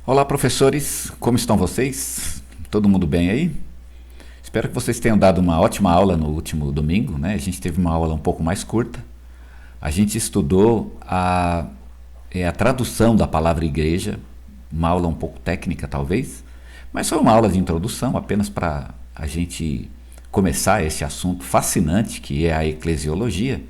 Olá, professores, como estão vocês? Todo mundo bem aí? Espero que vocês tenham dado uma ótima aula no último domingo, né? A gente teve uma aula um pouco mais curta. A gente estudou a tradução da palavra igreja, uma aula um pouco técnica talvez, mas foi uma aula de introdução apenas para a gente começar esse assunto fascinante que é a eclesiologia.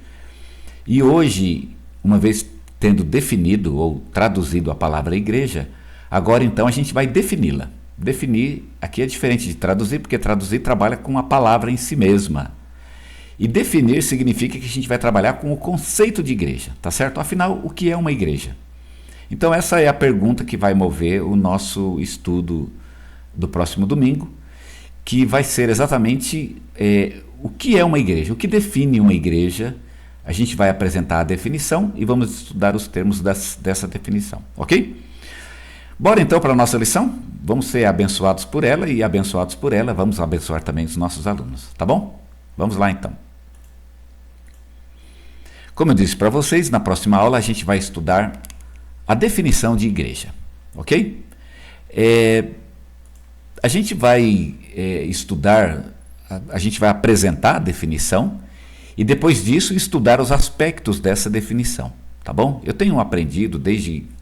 E hoje, uma vez tendo definido ou traduzido a palavra igreja, agora então a gente vai defini-la. Definir aqui é diferente de traduzir, porque traduzir trabalha com a palavra em si mesma. E definir significa que a gente vai trabalhar com o conceito de igreja, tá certo? Afinal, o que é uma igreja? Então essa é a pergunta que vai mover o nosso estudo do próximo domingo, que vai ser exatamente o que é uma igreja, o que define uma igreja. A gente vai apresentar a definição e vamos estudar os termos dessa definição, ok? Bora então para a nossa lição? Vamos ser abençoados por ela e abençoados por ela, vamos abençoar também os nossos alunos, tá bom? Vamos lá então. Como eu disse para vocês, na próxima aula a gente vai estudar a definição de igreja, ok? A gente vai estudar, a gente vai apresentar a definição e depois disso estudar os aspectos dessa definição, tá bom? Eu tenho aprendido desde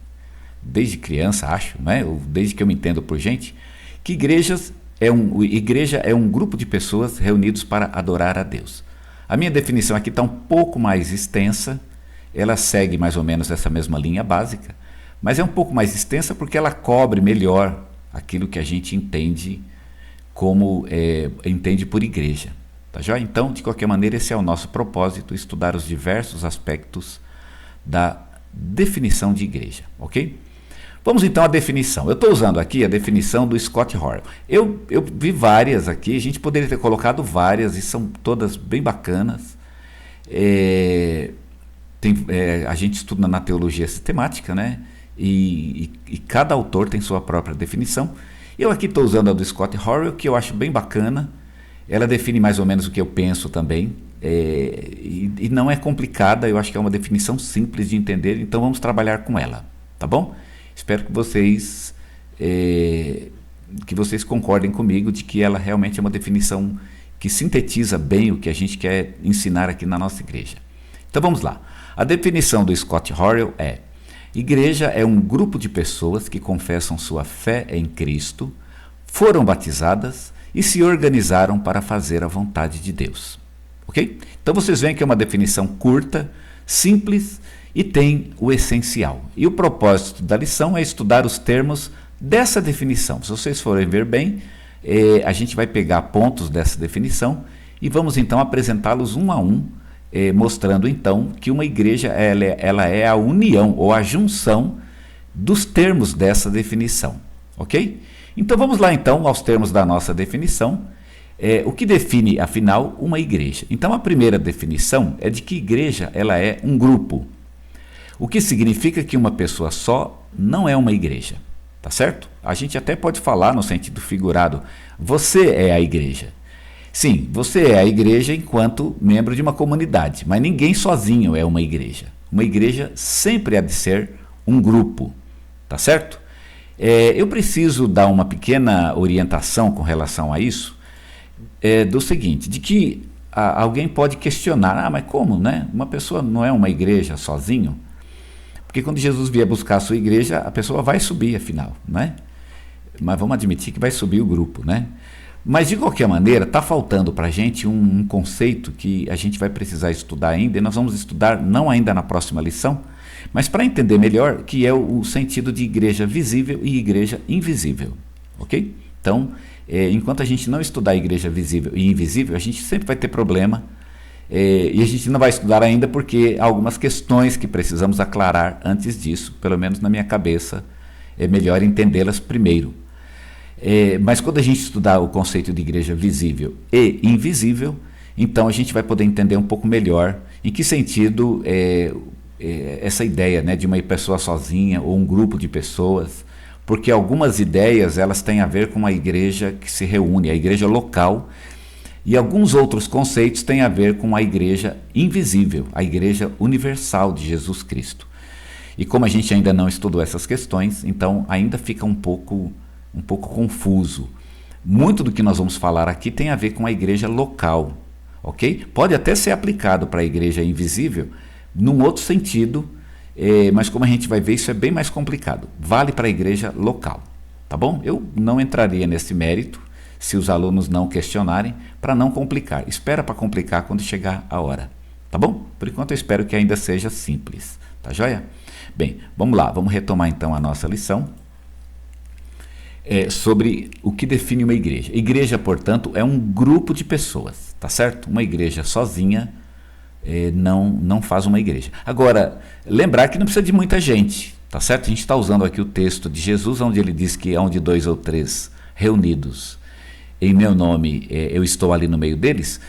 criança, acho, né? Ou desde que eu me entendo por gente, que igreja é um grupo de pessoas reunidos para adorar a Deus. A minha definição aqui está um pouco mais extensa, ela segue mais ou menos essa mesma linha básica, mas é um pouco mais extensa porque ela cobre melhor aquilo que a gente entende entende por igreja. Tá joia? Então, de qualquer maneira, esse é o nosso propósito, estudar os diversos aspectos da definição de igreja, ok? Vamos então à definição. Eu estou usando aqui a definição do Scott Horrell. Eu vi várias aqui, a gente poderia ter colocado várias e são todas bem bacanas. A gente estuda na teologia sistemática, né? E cada autor tem sua própria definição. Eu aqui estou usando a do Scott Horrell, que eu acho bem bacana. Ela define mais ou menos o que eu penso também. E não é complicada, eu acho que é uma definição simples de entender, então vamos trabalhar com ela, tá bom? Espero que vocês concordem comigo de que ela realmente é uma definição que sintetiza bem o que a gente quer ensinar aqui na nossa igreja. Então vamos lá. A definição do Scott Horrell é: igreja é um grupo de pessoas que confessam sua fé em Cristo, foram batizadas e se organizaram para fazer a vontade de Deus. Ok? Então vocês veem que é uma definição curta, simples e tem o essencial. E o propósito da lição é estudar os termos dessa definição. Se vocês forem ver bem, a gente vai pegar pontos dessa definição e vamos então apresentá-los um a um, mostrando então que uma igreja ela é a união ou a junção dos termos dessa definição. Ok? Então vamos lá então aos termos da nossa definição. O que define, afinal, uma igreja? Então, a primeira definição é de que igreja ela é um grupo, o que significa que uma pessoa só não é uma igreja, tá certo? A gente até pode falar no sentido figurado, você é a igreja. Sim, você é a igreja enquanto membro de uma comunidade, mas ninguém sozinho é uma igreja. Uma igreja sempre há de ser um grupo, tá certo? Eu preciso dar uma pequena orientação com relação a isso, do seguinte, de que alguém pode questionar, mas como, né? Uma pessoa não é uma igreja sozinho? Porque quando Jesus vier buscar a sua igreja, a pessoa vai subir, afinal, né? Mas vamos admitir que vai subir o grupo, né? Mas, de qualquer maneira, está faltando para a gente um conceito que a gente vai precisar estudar ainda, e nós vamos estudar não ainda na próxima lição, mas para entender melhor, que é o sentido de igreja visível e igreja invisível, ok? Então, enquanto a gente não estudar a igreja visível e invisível, a gente sempre vai ter problema, e a gente não vai estudar ainda porque há algumas questões que precisamos aclarar antes disso, pelo menos na minha cabeça, é melhor entendê-las primeiro. Mas quando a gente estudar o conceito de igreja visível e invisível, então a gente vai poder entender um pouco melhor em que sentido essa ideia, né, de uma pessoa sozinha ou um grupo de pessoas, porque algumas ideias elas têm a ver com a igreja que se reúne, a igreja local, e alguns outros conceitos têm a ver com a igreja invisível, a igreja universal de Jesus Cristo. E como a gente ainda não estudou essas questões, então ainda fica um pouco confuso. Muito do que nós vamos falar aqui tem a ver com a igreja local, ok? Pode até ser aplicado para a igreja invisível num outro sentido, mas como a gente vai ver, isso é bem mais complicado. Vale para a igreja local, tá bom? Eu não entraria nesse mérito se os alunos não questionarem, para não complicar. Espera para complicar quando chegar a hora, tá bom? Por enquanto eu espero que ainda seja simples, tá joia? Bem, vamos lá, vamos retomar então a nossa lição sobre o que define uma igreja. Igreja, portanto, é um grupo de pessoas, tá certo? Uma igreja sozinha não faz uma igreja. Agora, lembrar que não precisa de muita gente, tá certo? A gente está usando aqui o texto de Jesus, onde ele diz que onde 2 ou 3 reunidos em meu nome, eu estou ali no meio deles.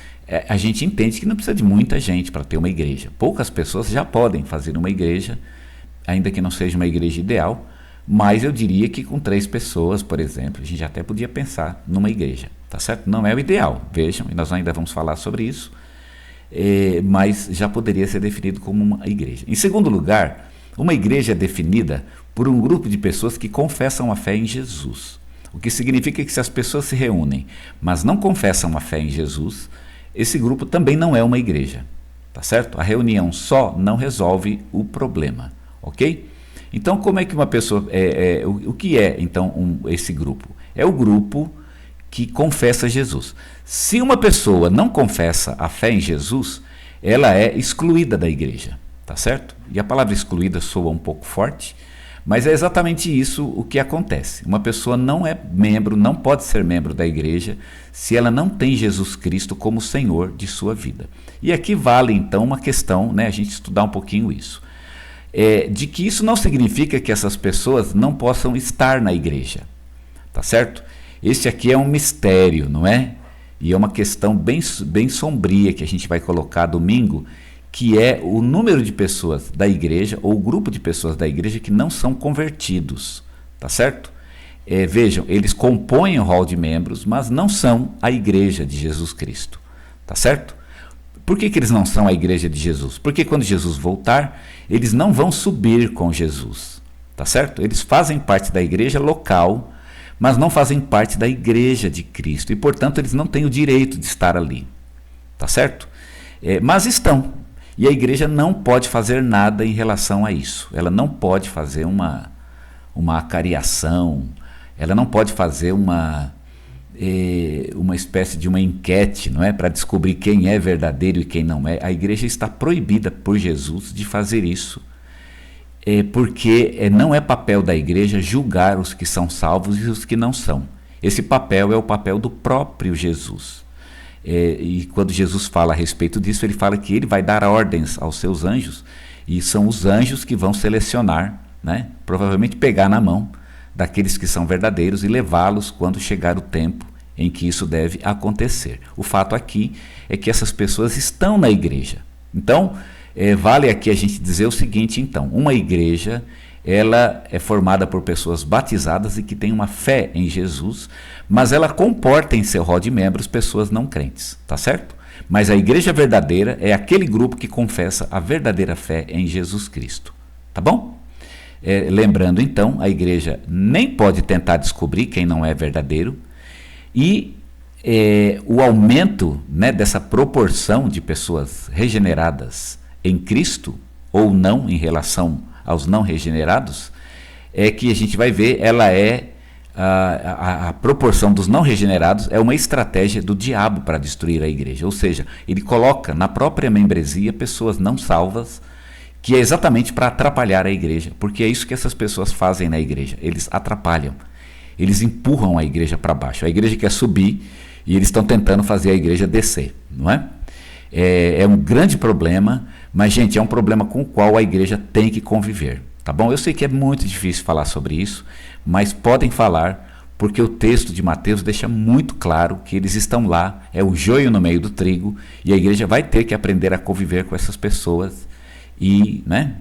A gente entende que não precisa de muita gente para ter uma igreja. Poucas pessoas já podem fazer uma igreja, ainda que não seja uma igreja ideal, mas eu diria que com 3 pessoas, por exemplo, a gente até podia pensar numa igreja, tá certo? Não é o ideal, vejam, e nós ainda vamos falar sobre isso, mas já poderia ser definido como uma igreja. Em segundo lugar, uma igreja é definida por um grupo de pessoas que confessam a fé em Jesus. O que significa que se as pessoas se reúnem, mas não confessam a fé em Jesus, esse grupo também não é uma igreja, tá certo? A reunião só não resolve o problema, ok? Então, como é que uma pessoa... o que é, então, esse grupo? É o grupo que confessa Jesus. Se uma pessoa não confessa a fé em Jesus, ela é excluída da igreja, tá certo? E a palavra excluída soa um pouco forte, mas é exatamente isso o que acontece. Uma pessoa não é membro, não pode ser membro da igreja se ela não tem Jesus Cristo como Senhor de sua vida. E aqui vale então uma questão, né, a gente estudar um pouquinho isso. De que isso não significa que essas pessoas não possam estar na igreja, tá certo? Esse aqui é um mistério, não é? E é uma questão bem sombria que a gente vai colocar domingo, que é o número de pessoas da igreja, ou o grupo de pessoas da igreja que não são convertidos, tá certo? Vejam, eles compõem o rol de membros, mas não são a igreja de Jesus Cristo, tá certo? Por que eles não são a igreja de Jesus? Porque quando Jesus voltar, eles não vão subir com Jesus, tá certo? Eles fazem parte da igreja local, mas não fazem parte da igreja de Cristo, e portanto eles não têm o direito de estar ali, tá certo? Mas estão. E a igreja não pode fazer nada em relação a isso. Ela não pode fazer uma acariação, ela não pode fazer uma espécie de uma enquete, não é, para descobrir quem é verdadeiro e quem não é. A igreja está proibida por Jesus de fazer isso, porque não é papel da igreja julgar os que são salvos e os que não são. Esse papel é o papel do próprio Jesus. E quando Jesus fala a respeito disso, ele fala que ele vai dar ordens aos seus anjos, e são os anjos que vão selecionar, né, provavelmente pegar na mão daqueles que são verdadeiros e levá-los quando chegar o tempo em que isso deve acontecer. O fato aqui é que essas pessoas estão na igreja. Então, vale aqui a gente dizer o seguinte, então, uma igreja, ela é formada por pessoas batizadas e que têm uma fé em Jesus, mas ela comporta em seu rol de membros pessoas não crentes, tá certo? Mas a igreja verdadeira é aquele grupo que confessa a verdadeira fé em Jesus Cristo, tá bom? Lembrando então, a igreja nem pode tentar descobrir quem não é verdadeiro, e o aumento, né, dessa proporção de pessoas regeneradas em Cristo, ou não em relação aos não regenerados, é que a gente vai ver, ela a proporção dos não regenerados é uma estratégia do diabo para destruir a igreja, ou seja, ele coloca na própria membresia pessoas não salvas, que é exatamente para atrapalhar a igreja, porque é isso que essas pessoas fazem na igreja, eles atrapalham, eles empurram a igreja para baixo, a igreja quer subir e eles estão tentando fazer a igreja descer, não é? É um grande problema, mas gente, é um problema com o qual a igreja tem que conviver, tá bom? Eu sei que é muito difícil falar sobre isso, mas podem falar, porque o texto de Mateus deixa muito claro que eles estão lá, é o joio no meio do trigo, e a igreja vai ter que aprender a conviver com essas pessoas, e, né,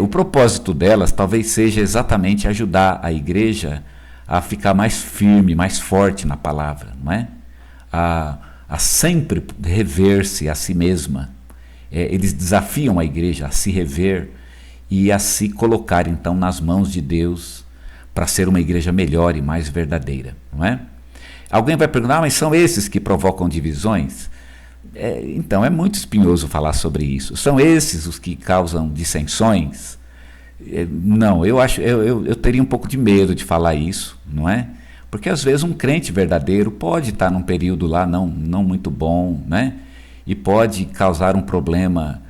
o propósito delas talvez seja exatamente ajudar a igreja a ficar mais firme, mais forte na palavra, não é? A sempre rever-se a si mesma. Eles desafiam a igreja a se rever e a se colocar então nas mãos de Deus para ser uma igreja melhor e mais verdadeira, não é? Alguém vai perguntar, mas são esses que provocam divisões? Então, é muito espinhoso falar sobre isso. São esses os que causam dissensões? Não, eu teria um pouco de medo de falar isso, não é? Porque às vezes um crente verdadeiro pode estar num período lá não muito bom, né? E pode causar um problema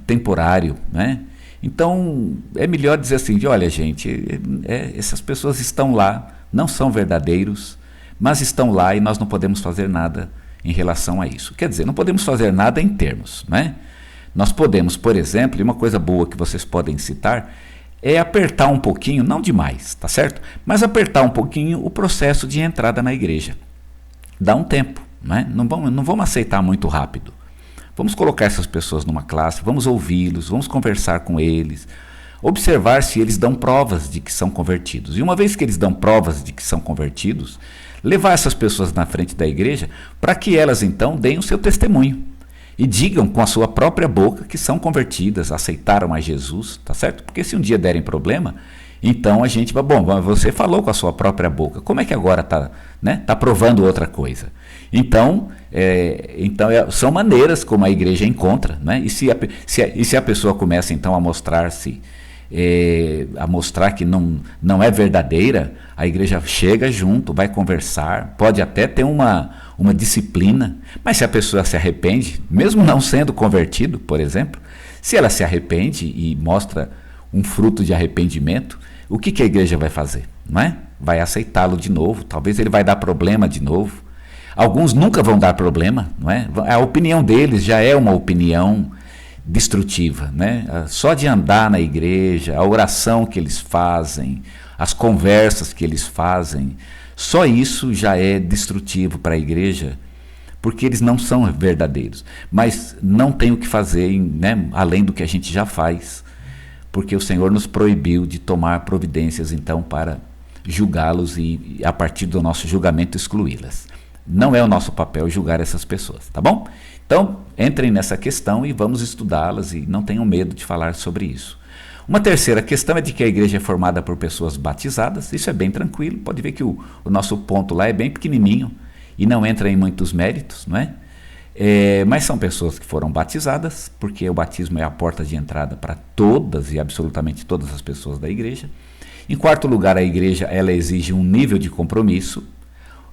temporário, né? Então é melhor dizer assim, olha gente, essas pessoas estão lá, não são verdadeiros, mas estão lá e nós não podemos fazer nada em relação a isso. Quer dizer, não podemos fazer nada em termos, né? Nós podemos, por exemplo, e uma coisa boa que vocês podem citar, é apertar um pouquinho, não demais, tá certo? Mas apertar um pouquinho o processo de entrada na igreja. Dá um tempo, né? Não vamos aceitar muito rápido. Vamos colocar essas pessoas numa classe, vamos ouvi-los, vamos conversar com eles, observar se eles dão provas de que são convertidos. E uma vez que eles dão provas de que são convertidos, levar essas pessoas na frente da igreja para que elas então deem o seu testemunho. E digam com a sua própria boca que são convertidas, aceitaram a Jesus, tá certo? Porque se um dia derem problema, então a gente vai, bom, você falou com a sua própria boca, como é que agora está, né? Tá provando outra coisa? Então, são maneiras como a igreja encontra, né? E se a pessoa começa então a mostrar-se, a mostrar que não é verdadeira, a igreja chega junto, vai conversar, pode até ter uma disciplina, mas se a pessoa se arrepende, mesmo não sendo convertido, por exemplo, se ela se arrepende e mostra um fruto de arrependimento, o que a igreja vai fazer? Não é? Vai aceitá-lo de novo, talvez ele vai dar problema de novo. Alguns nunca vão dar problema, não é? A opinião deles já é uma opinião destrutiva, né? Só de andar na igreja, a oração que eles fazem, as conversas que eles fazem, só isso já é destrutivo para a igreja, porque eles não são verdadeiros. Mas não tem o que fazer, né, além do que a gente já faz, porque o Senhor nos proibiu de tomar providências então para julgá-los e a partir do nosso julgamento excluí-las. Não é o nosso papel julgar essas pessoas, tá bom? Então, entrem nessa questão e vamos estudá-las e não tenham medo de falar sobre isso. Uma terceira questão é de que a igreja é formada por pessoas batizadas. Isso é bem tranquilo, pode ver que o nosso ponto lá é bem pequenininho e não entra em muitos méritos, não é? Mas são pessoas que foram batizadas, porque o batismo é a porta de entrada para todas e absolutamente todas as pessoas da igreja. Em quarto lugar, a igreja ela exige um nível de compromisso.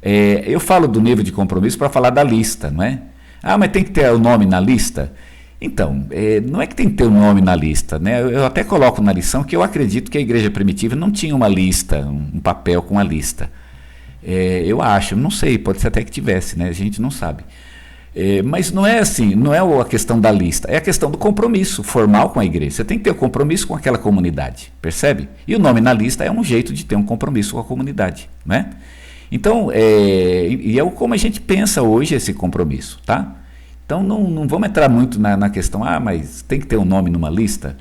Eu falo do nível de compromisso para falar da lista, não é? Ah, mas tem que ter o nome na lista? Então, não é que tem que ter o nome na lista, né? Eu até coloco na lição que eu acredito que a igreja primitiva não tinha uma lista, um papel com a lista. Eu acho, não sei, pode ser até que tivesse, né? A gente não sabe. Mas não é assim, não é a questão da lista, é a questão do compromisso formal com a igreja. Você tem que ter um compromisso com aquela comunidade, percebe? E o nome na lista é um jeito de ter um compromisso com a comunidade, né? Então, e é como a gente pensa hoje esse compromisso, tá? Então, não vamos entrar muito na questão, mas tem que ter um nome numa lista.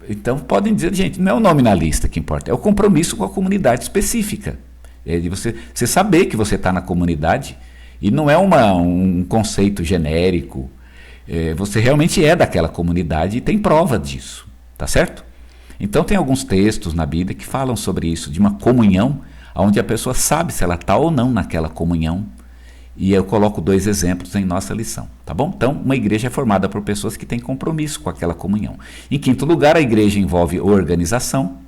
Então, podem dizer, gente, não é o nome na lista que importa, é o compromisso com a comunidade específica. É de você saber que você está na comunidade e não é um conceito genérico. Você realmente é daquela comunidade e tem prova disso, tá certo? Então tem alguns textos na Bíblia que falam sobre isso, de uma comunhão, onde a pessoa sabe se ela está ou não naquela comunhão. E eu coloco 2 exemplos em nossa lição, tá bom? Então, uma igreja é formada por pessoas que têm compromisso com aquela comunhão. Em quinto lugar, a igreja envolve organização.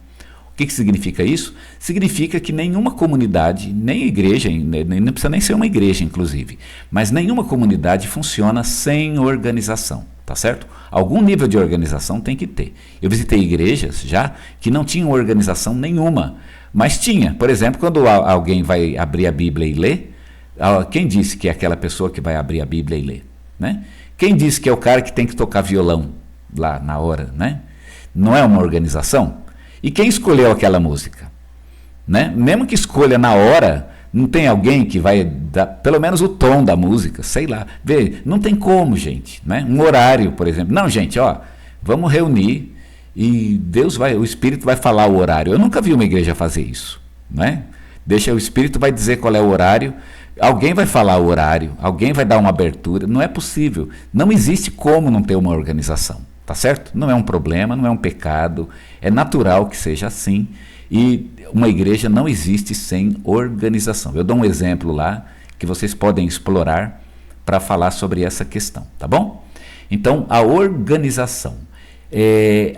O que significa isso? Significa que nenhuma comunidade, nem igreja, não precisa nem ser uma igreja, inclusive, mas nenhuma comunidade funciona sem organização. Tá certo? Algum nível de organização tem que ter. Eu visitei igrejas já que não tinham organização nenhuma, mas tinha. Por exemplo, quando alguém vai abrir a Bíblia e ler, quem disse que é aquela pessoa que vai abrir a Bíblia e ler? Né? Quem disse que é o cara que tem que tocar violão lá na hora? Né? Não é uma organização? E quem escolheu aquela música? Né? Mesmo que escolha na hora, não tem alguém que vai dar pelo menos o tom da música, sei lá. Vê, não tem como, gente, né? Um horário, por exemplo. Não, gente, vamos reunir e o Espírito vai falar o horário. Eu nunca vi uma igreja fazer isso, né? O Espírito vai dizer qual é o horário. Alguém vai falar o horário, alguém vai dar uma abertura, não é possível. Não existe como não ter uma organização, tá certo? Não é um problema, não é um pecado, é natural que seja assim. E uma igreja não existe sem organização. Eu dou um exemplo lá que vocês podem explorar para falar sobre essa questão, tá bom? Então, a organização.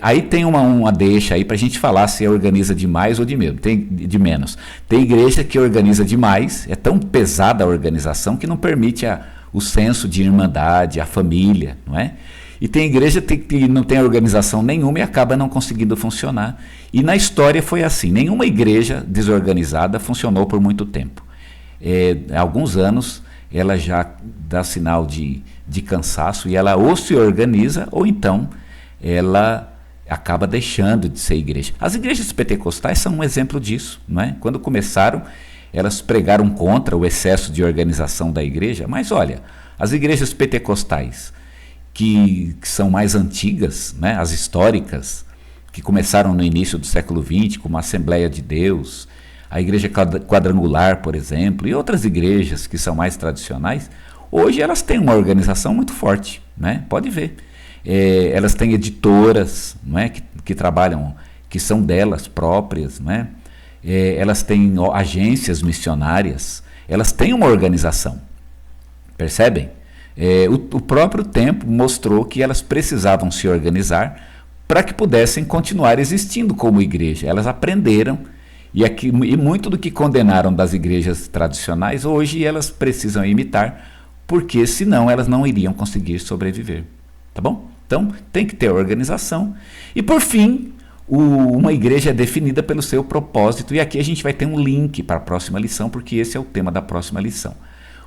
Aí tem uma deixa aí para a gente falar se organiza de mais ou de menos. Tem igreja que organiza demais, é tão pesada a organização que não permite o senso de irmandade, a família, não é? E tem igreja que não tem organização nenhuma e acaba não conseguindo funcionar. E na história foi assim, nenhuma igreja desorganizada funcionou por muito tempo. Há alguns anos ela já dá sinal de cansaço e ela ou se organiza ou então ela acaba deixando de ser igreja. As igrejas pentecostais são um exemplo disso, não é? Quando começaram, elas pregaram contra o excesso de organização da igreja, mas olha, as igrejas pentecostais que são mais antigas, né, as históricas, que começaram no início do século XX, como a Assembleia de Deus, a Igreja Quadrangular, por exemplo, e outras igrejas que são mais tradicionais, hoje elas têm uma organização muito forte, né? Pode ver. Elas têm editoras, não é? que trabalham, que são delas próprias, né? Elas têm agências missionárias, elas têm uma organização, percebem? O próprio tempo mostrou que elas precisavam se organizar para que pudessem continuar existindo como igreja. Elas aprenderam e muito do que condenaram das igrejas tradicionais, hoje elas precisam imitar, porque senão elas não iriam conseguir sobreviver. Tá bom? Então tem que ter organização. E por fim, uma igreja é definida pelo seu propósito. E aqui a gente vai ter um link para a próxima lição, porque esse é o tema da próxima lição.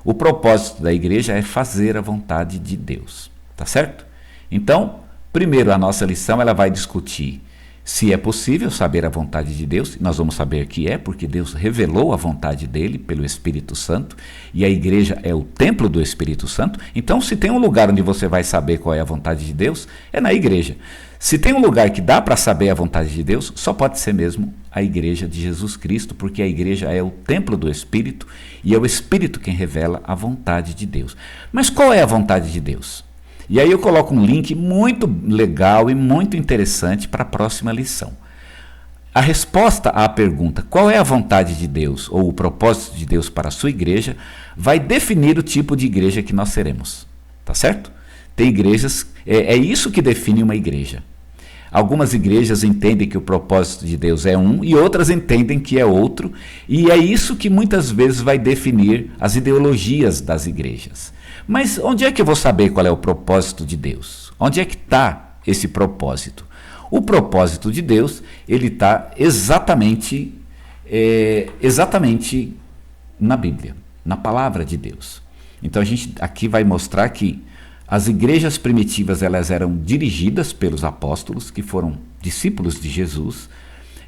O propósito da igreja é fazer a vontade de Deus, tá certo? Então, primeiro a nossa lição ela vai discutir se é possível saber a vontade de Deus. Nós vamos saber que porque Deus revelou a vontade dele pelo Espírito Santo, e a igreja é o templo do Espírito Santo. Então, se tem um lugar onde você vai saber qual é a vontade de Deus, é na igreja. Se tem um lugar que dá para saber a vontade de Deus, só pode ser mesmo a igreja de Jesus Cristo, porque a igreja é o templo do Espírito e é o Espírito quem revela a vontade de Deus. Mas qual é a vontade de Deus? E aí eu coloco um link muito legal e muito interessante para a próxima lição. A resposta à pergunta qual é a vontade de Deus ou o propósito de Deus para a sua igreja vai definir o tipo de igreja que nós seremos, tá certo? Tem igrejas, é isso que define uma igreja. Algumas igrejas entendem que o propósito de Deus é um e outras entendem que é outro, e é isso que muitas vezes vai definir as ideologias das igrejas. Mas onde é que eu vou saber qual é o propósito de Deus? Onde é que está esse propósito? O propósito de Deus, ele está exatamente na Bíblia, na palavra de Deus. Então a gente aqui vai mostrar que as igrejas primitivas elas eram dirigidas pelos apóstolos, que foram discípulos de Jesus,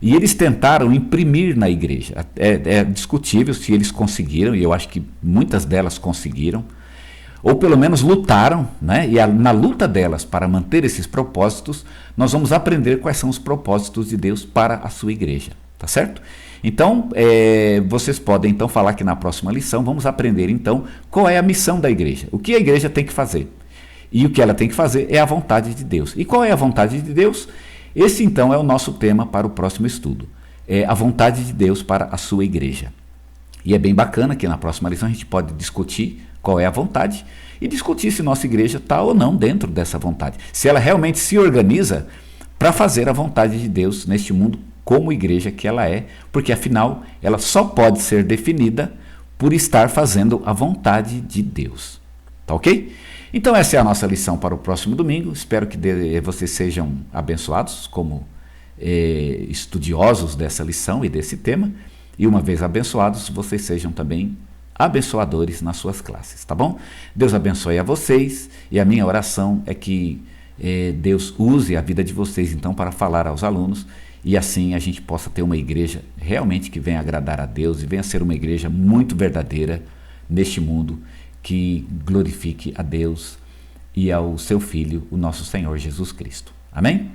e eles tentaram imprimir na igreja. É discutível se eles conseguiram, e eu acho que muitas delas conseguiram, ou pelo menos lutaram, né? E na luta delas para manter esses propósitos, nós vamos aprender quais são os propósitos de Deus para a sua igreja, tá certo? Então, vocês podem então falar que na próxima lição vamos aprender então qual é a missão da igreja, o que a igreja tem que fazer. E o que ela tem que fazer é a vontade de Deus. E qual é a vontade de Deus? Esse então é o nosso tema para o próximo estudo. É a vontade de Deus para a sua igreja. E é bem bacana que na próxima lição a gente pode discutir qual é a vontade e discutir se nossa igreja está ou não dentro dessa vontade. Se ela realmente se organiza para fazer a vontade de Deus neste mundo como igreja que ela é, porque afinal ela só pode ser definida por estar fazendo a vontade de Deus. Tá ok? Então essa é a nossa lição para o próximo domingo. Espero que vocês sejam abençoados como estudiosos dessa lição e desse tema. E uma vez abençoados, vocês sejam também abençoadores nas suas classes, tá bom? Deus abençoe a vocês e a minha oração é que Deus use a vida de vocês então para falar aos alunos e assim a gente possa ter uma igreja realmente que venha agradar a Deus e venha ser uma igreja muito verdadeira neste mundo que glorifique a Deus e ao seu Filho, o nosso Senhor Jesus Cristo. Amém?